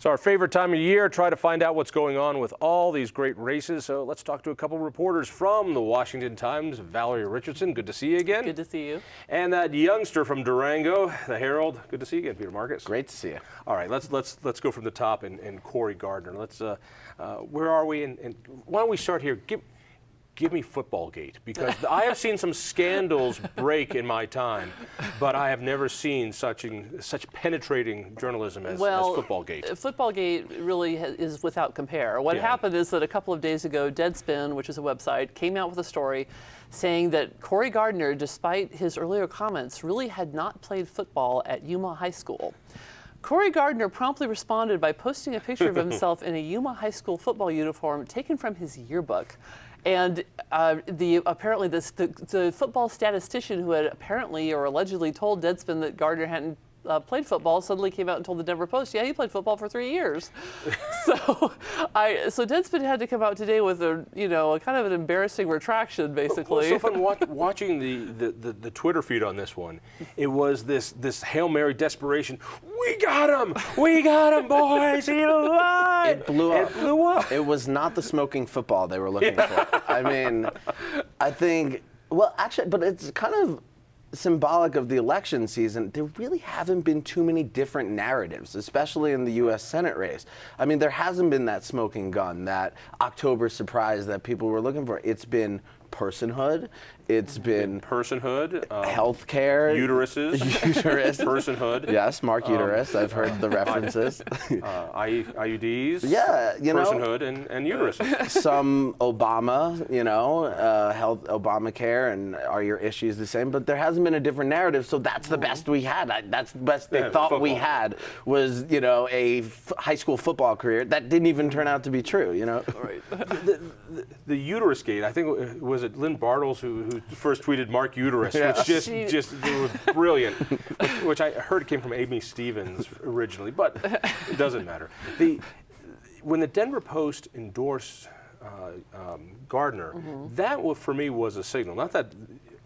It's our favorite time of year. Try to find out what's going on with all these great races. So let's talk to a couple reporters from the Washington Times. Valerie Richardson, good to see you again. Good to see you. And that youngster from Durango, the Herald. Good to see you again, Peter Marcus. Great to see you. All right, let's go from the top and Corey Gardner. Where are we? And why don't we start here? Give me Footballgate, because I have seen some scandals break in my time, but I have never seen such penetrating journalism as Footballgate. Footballgate really is without compare. What happened is that a couple of days ago, Deadspin, which is a website, came out with a story saying that Corey Gardner, despite his earlier comments, really had not played football at Yuma High School. Corey Gardner promptly responded by posting a picture of himself in a Yuma High School football uniform taken from his yearbook. And apparently the football statistician who had apparently or allegedly told Deadspin that Gardner hadn't played football suddenly came out and told the Denver Post, yeah, he played football for 3 years. So Deadspin had to come out today with a kind of an embarrassing retraction, basically. Well, so fun watching the Twitter feed on this one. It was this Hail Mary desperation. We got him, boys. He alive. It blew up. It blew up. It was not the smoking football they were looking for. I mean, I think, well, actually, but it's kind of symbolic of the election season. There really haven't been too many different narratives, especially in the U.S. Senate race. I mean, there hasn't been that smoking gun, that October surprise that people were looking for. It's been personhood. It's been personhood, healthcare, uteruses, personhood. Yes, Mark Uterus. I've heard the references. IUDs. Yeah, personhood and uteruses. Some Obama, health, Obamacare, and are your issues the same? But there hasn't been a different narrative, so that's the best we had. That's the best they thought football. We had was, a high school football career that didn't even turn out to be true. Right. The uterus gate. I think was it Lynn Bartles who first tweeted Mark Uterus, which just was brilliant, which I heard came from Amy Stevens originally, but it doesn't matter. When the Denver Post endorsed Gardner, that for me was a signal. Not that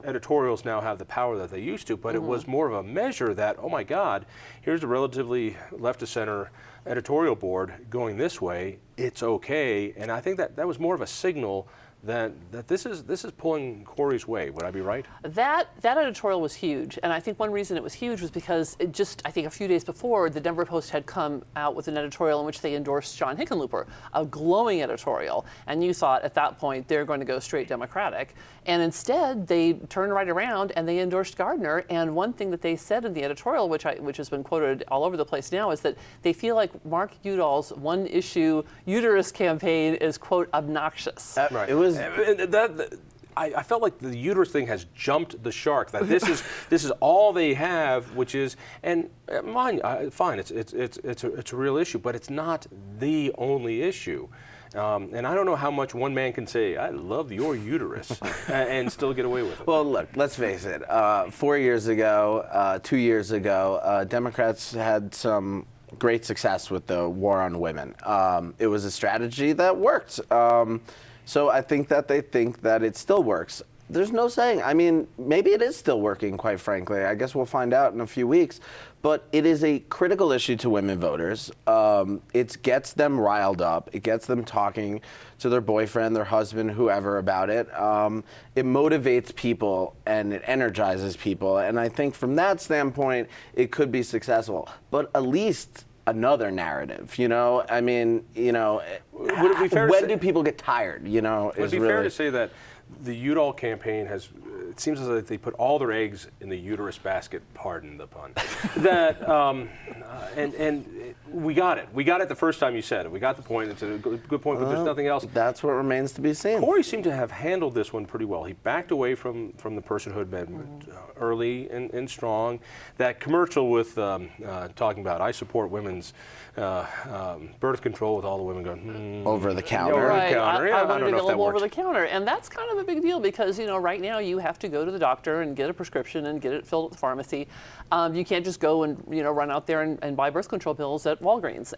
editorials now have the power that they used to, but it was more of a measure that, oh my God, here's a relatively left-to-center editorial board going this way. It's okay, and I think that was more of a signal that this is pulling Corey's way. Would I be right? That editorial was huge, and I think one reason it was huge was because I think a few days before, the Denver Post had come out with an editorial in which they endorsed Jon Hickenlooper, a glowing editorial, and you thought at that point they're going to go straight Democratic, and instead they turned right around and they endorsed Gardner. And one thing that they said in the editorial, which has been quoted all over the place now, is that they feel like Mark Udall's one-issue uterus campaign is, quote, obnoxious. Right. It was. I felt like the uterus thing has jumped the shark. That this is all they have, which is, and fine, it's a real issue, but it's not the only issue. And I don't know how much one man can say, I love your uterus, and still get away with it. Well, look, let's face it. 4 years ago, 2 years ago, Democrats had some great success with the war on women. It was a strategy that worked. So I think that they think that it still works. There's no saying. I mean, maybe it is still working, quite frankly. I guess we'll find out in a few weeks. But it is a critical issue to women voters. It gets them riled up. It gets them talking to their boyfriend, their husband, whoever about it. It motivates people and it energizes people. And I think from that standpoint, it could be successful. But at least another narrative, I mean, would it be fair when do people get tired, Would it be fair to say that the Udall campaign it seems as if they put all their eggs in the uterus basket, pardon the pun, and we got it. We got it the first time you said it. We got the point. It's a good point, but there's nothing else. That's what remains to be seen. Corey seemed to have handled this one pretty well. He backed away from the personhood amendment early and strong. That commercial with talking about, I support women's birth control, with all the women going, over the counter. Right. I wanted to go over the counter. And that's kind of a big deal because, right now you have to go to the doctor and get a prescription and get it filled at the pharmacy. You can't just go and, run out there and buy birth control pills at Walgreens,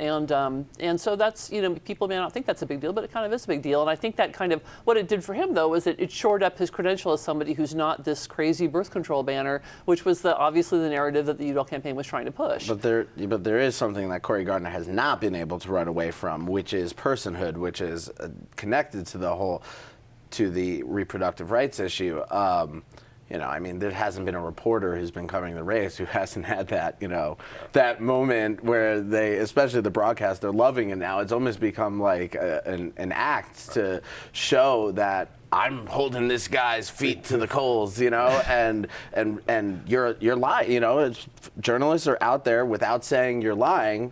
and so that's, people may not think that's a big deal, but it kind of is a big deal. And I think that kind of what it did for him though was it shored up his credential as somebody who's not this crazy birth control banner, which was obviously the narrative that the Udall campaign was trying to push. But there is something that Cory Gardner has not been able to run away from, which is personhood, which is connected to the reproductive rights issue. There hasn't been a reporter who's been covering the race who hasn't had that, that moment where they, especially the broadcast, they're loving it now. It's almost become like an act to show that I'm holding this guy's feet to the coals, and you're lying. Journalists are out there without saying you're lying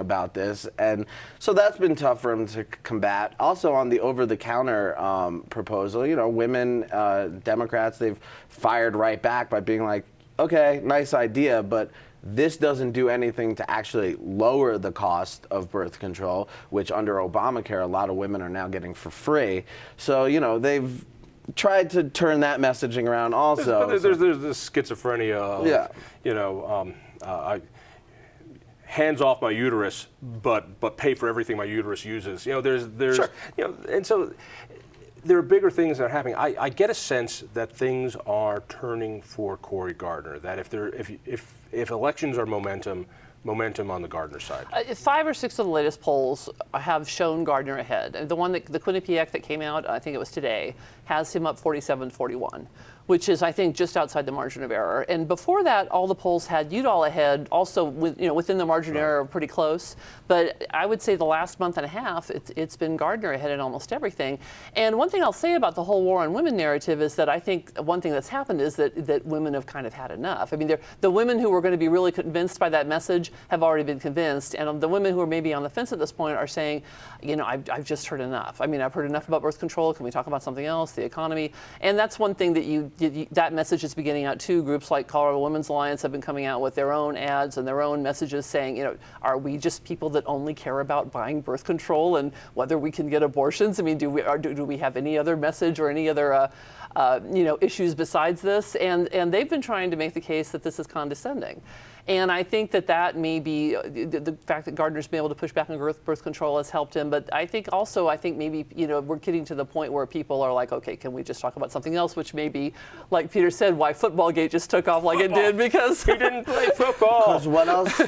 about this, and so that's been tough for him to combat. Also on the over-the-counter proposal, women, Democrats, they've fired right back by being like, okay, nice idea, but this doesn't do anything to actually lower the cost of birth control, which under Obamacare, a lot of women are now getting for free. So, they've tried to turn that messaging around also. There's this schizophrenia of, hands off my uterus, but pay for everything my uterus uses. There's sure. And so there are bigger things that are happening. I get a sense that things are turning for Cory Gardner. That if elections are momentum on the Gardner side. 5 or 6 of the latest polls have shown Gardner ahead. And the Quinnipiac that came out, I think it was today, has him up 47-41. Which is, I think, just outside the margin of error. And before that, all the polls had Udall ahead, also within the margin of error, pretty close. But I would say the last month and a half, it's been Gardner ahead in almost everything. And one thing I'll say about the whole war on women narrative is that I think one thing that's happened is that women have kind of had enough. I mean, the women who were going to be really convinced by that message have already been convinced, and the women who are maybe on the fence at this point are saying, I've just heard enough. I mean, I've heard enough about birth control. Can we talk about something else? The economy. And that's one thing that that message is beginning out too. Groups like Colorado Women's Alliance have been coming out with their own ads and their own messages saying, are we just people that only care about buying birth control and whether we can get abortions? I mean, do we have any other message or any other issues besides this? And they've been trying to make the case that this is condescending. And I think that may be the fact that Gardner's been able to push back on birth control has helped him. But I think maybe, we're getting to the point where people are like, okay, can we just talk about something else? Which may be, like Peter said, why Footballgate just took off like it did, because he didn't play football. Because what else is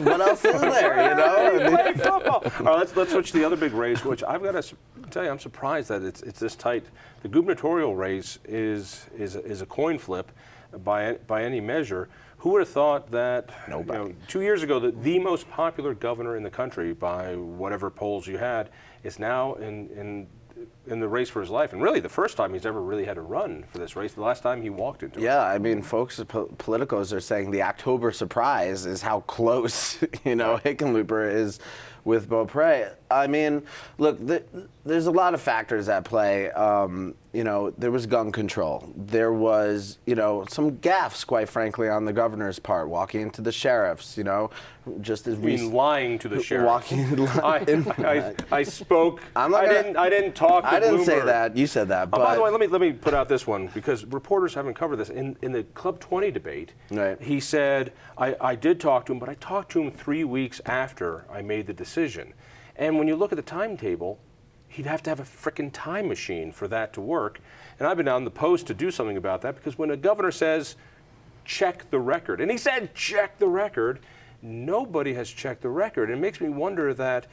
there, He didn't play football. All right, let's switch to the other big race, which I've got to tell you, I'm surprised that it's this tight. The gubernatorial race is a coin flip by any measure. Who would have thought that 2 years ago the most popular governor in the country by whatever polls you had is now in the race for his life, and really the first time he's ever really had to run for this race. The last time he walked into it. Yeah, I mean, folks, politicos are saying the October surprise is how close Hickenlooper is with Beaupre. I mean, look, there's a lot of factors at play. There was gun control. There was, some gaffes, quite frankly, on the governor's part, walking into the sheriffs, just as we lying to the sheriff. I spoke. I didn't talk to I didn't Bloomberg. say that. You said that. But by the way, let me put out this one, because reporters haven't covered this. In the Club 20 debate, right. He said, I did talk to him, but I talked to him 3 weeks after I made the decision. And when you look at the timetable, he'd have to have a frickin' time machine for that to work. And I've been on the Post to do something about that, because when a governor says, check the record, and he said, check the record, nobody has checked the record. It makes me wonder that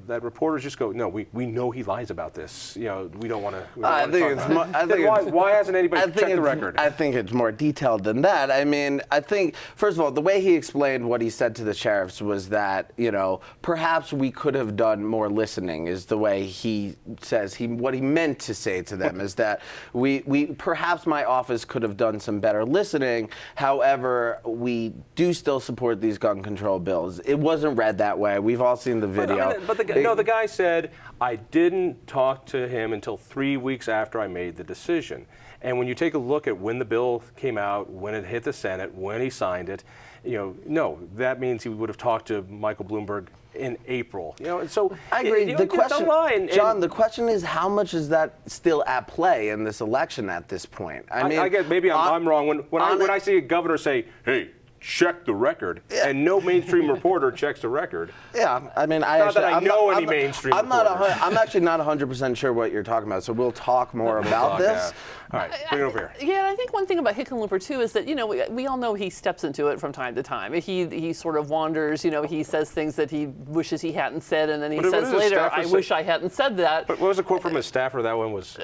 reporters just go, no, we know he lies about this. We don't want to. Why hasn't anybody checked the record? I think it's more detailed than that. I mean, I think, first of all, the way he explained what he said to the sheriffs was that, perhaps we could have done more listening, is the way he says what he meant to say to them is that we perhaps my office could have done some better listening. However, we do still support these gun control bills. It wasn't read that way. We've all seen the video. But the guy said, I didn't talk to him until 3 weeks after I made the decision. And when you take a look at when the bill came out, when it hit the Senate, when he signed it, no, that means he would have talked to Michael Bloomberg in April. So I agree. The question, John, the question is, how much is that still at play in this election at this point? I guess maybe I'm wrong when I see a governor say, hey, check the record, and no mainstream reporter checks the record. Yeah, I mean, Not that I know any mainstream reporters. I'm actually not 100% sure what you're talking about, so we'll talk more about this. All right, bring it over here. Yeah, and I think one thing about Hickenlooper too is that we all know he steps into it from time to time. He sort of wanders. He says things that he wishes he hadn't said, and then he says later, "I wish I hadn't said that." But what was the quote from his staffer? That one was.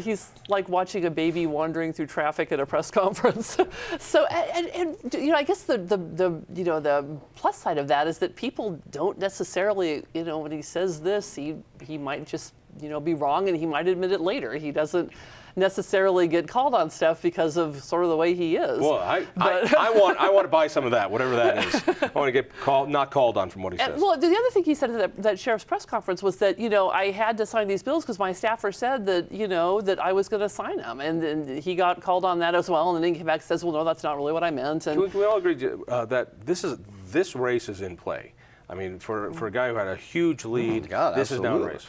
He's like watching a baby wandering through traffic at a press conference. So, and I guess the plus side of that is that people don't necessarily, when he says this, he might just be wrong, and he might admit it later. He doesn't necessarily get called on stuff because of sort of the way he is. Well, I want to buy some of that, whatever that is. I want to get not called on from what he says. Well, the other thing he said at that sheriff's press conference was that I had to sign these bills because my staffer said that that I was going to sign them, and then he got called on that as well, and then he came back and says, well, no, that's not really what I meant. And Can we all agree that this race is in play? I mean, for a guy who had a huge lead, this is now a race.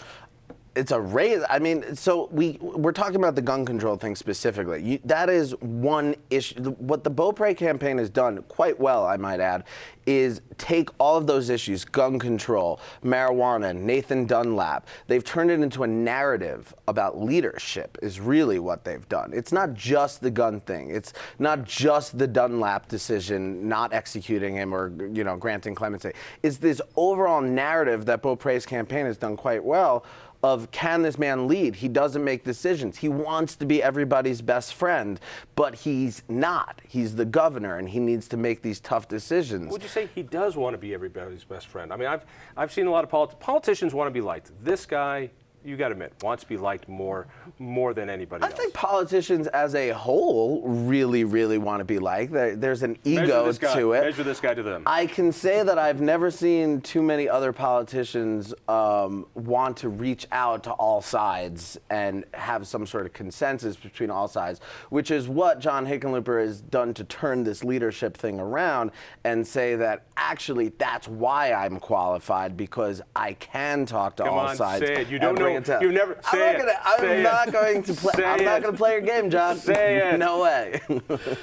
It's a race. I mean, so we're talking about the gun control thing specifically. That is one issue. What the Beaupre campaign has done quite well, I might add, is take all of those issues, gun control, marijuana, Nathan Dunlap. They've turned it into a narrative about leadership is really what they've done. It's not just the gun thing. It's not just the Dunlap decision, not executing him or granting clemency. It's this overall narrative that Beaupre's campaign has done quite well of, can this man lead? He doesn't make decisions. He wants to be everybody's best friend, but he's not. He's the governor, and he needs to make these tough decisions. Would you say he does want to be everybody's best friend? I mean, I've seen a lot of politicians want to be liked. This guy, you got to admit, wants to be liked more than anybody else. I think politicians as a whole really, really want to be liked. There's an ego to it. Measure this guy to them. I can say that I've never seen too many other politicians want to reach out to all sides and have some sort of consensus between all sides, which is what Jon Hickenlooper has done to turn this leadership thing around and say that actually that's why I'm qualified, because I can talk to all sides. Say it. You don't know. You never say it. I'm not going to play your game, John. Say it. No way.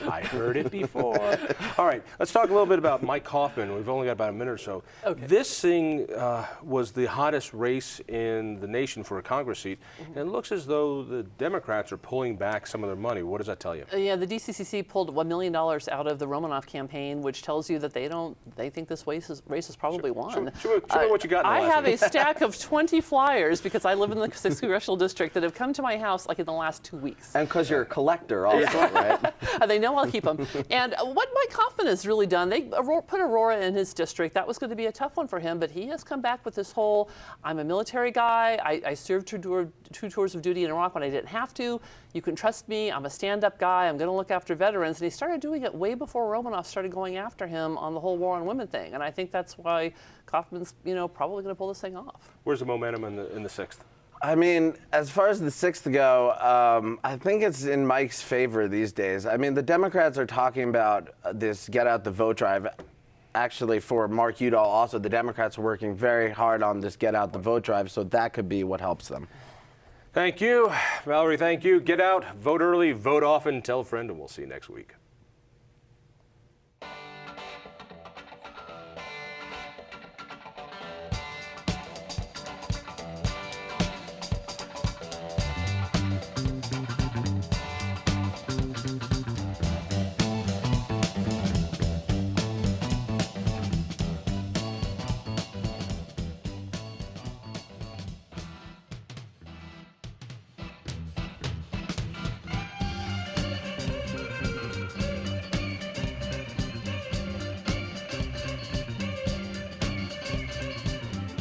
I heard it before. All right, let's talk a little bit about Mike Coffman. We've only got about a minute or so. Okay. This thing was the hottest race in the nation for a Congress seat, and it looks as though the Democrats are pulling back some of their money. What does that tell you? Yeah, the DCCC pulled $1 million out of the Romanoff campaign, which tells you that they think this race is probably won. Show me what you got in the I last have week. a stack of 20 flyers because I live in the 6th Congressional District that have come to my house like in the last 2 weeks. And because you're a collector also, right? They know I'll keep them. And what Mike Coffman has really done, they put Aurora in his district. That was going to be a tough one for him, but he has come back with this whole, I'm a military guy, I served two tours of duty in Iraq when I didn't have to. You can trust me, I'm a stand-up guy, I'm going to look after veterans. And he started doing it way before Romanoff started going after him on the whole war on women thing. And I think that's why Coffman's probably going to pull this thing off. Where's the momentum in the 6th? I mean, as far as the 6th go, I think it's in Mike's favor these days. I mean, the Democrats are talking about this get out the vote drive. Actually, for Mark Udall also, the Democrats are working very hard on this get out the vote drive, so that could be what helps them. Thank you. Valerie, thank you. Get out, vote early, vote often, tell a friend, and we'll see you next week.